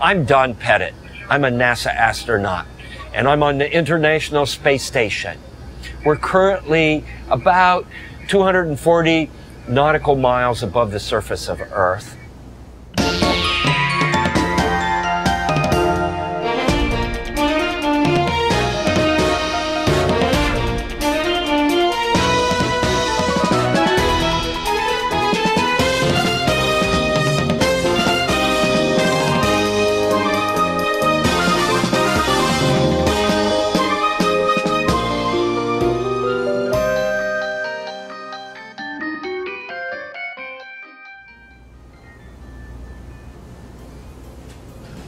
I'm Don Pettit. I'm a NASA astronaut, and I'm on the International Space Station. We're currently about 240 nautical miles above the surface of Earth.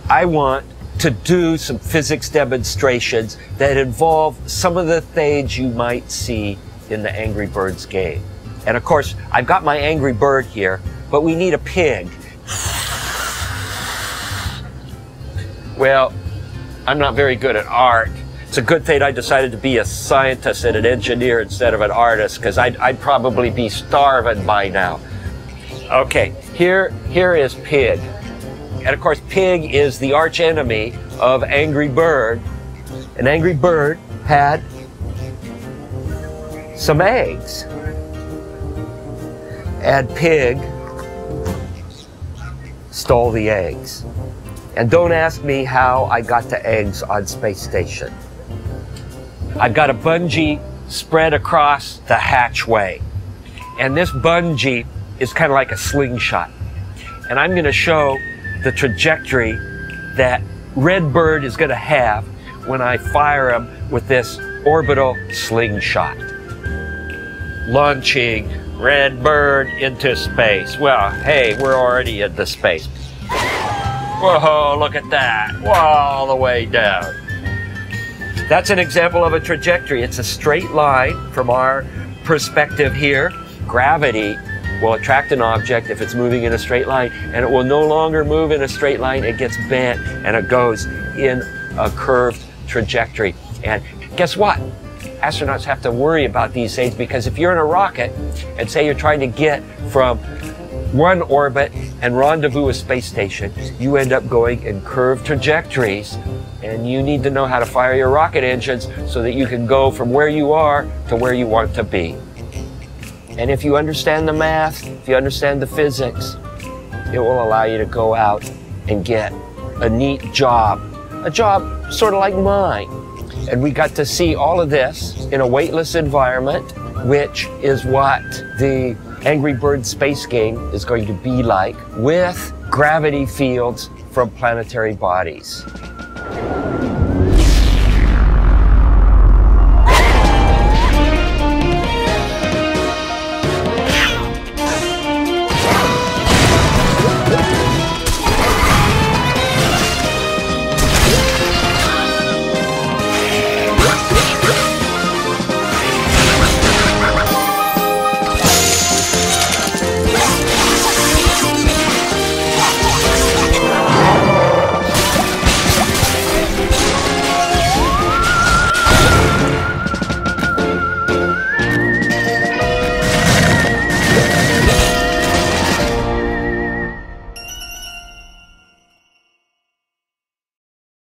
I want to do some physics demonstrations that involve some of the things you might see in the Angry Birds game. And of course, I've got my Angry Bird here, but we need a pig. Well, I'm not very good at art. It's a good thing I decided to be a scientist and an engineer instead of an artist, because I'd probably be starving by now. Okay, here is Pig. And of course, Pig is the arch enemy of Angry Bird. And Angry Bird had some eggs. And Pig stole the eggs. And don't ask me how I got the eggs on Space Station. I've got a bungee spread across the hatchway. And this bungee is kind of like a slingshot. And I'm going to show the trajectory that Redbird is going to have when I fire him with this orbital slingshot. Launching Redbird into space. Well, hey, we're already into space. Whoa, look at that. Whoa, all the way down. That's an example of a trajectory. It's a straight line from our perspective here. Gravity will attract an object if it's moving in a straight line, and it will no longer move in a straight line. It gets bent and it goes in a curved trajectory. And guess what? Astronauts have to worry about these things, because if you're in a rocket and say you're trying to get from one orbit and rendezvous a space station, you end up going in curved trajectories, and you need to know how to fire your rocket engines so that you can go from where you are to where you want to be. And if you understand the math, if you understand the physics, it will allow you to go out and get a neat job, a job sort of like mine. And we got to see all of this in a weightless environment, which is what the Angry Bird space game is going to be like, with gravity fields from planetary bodies.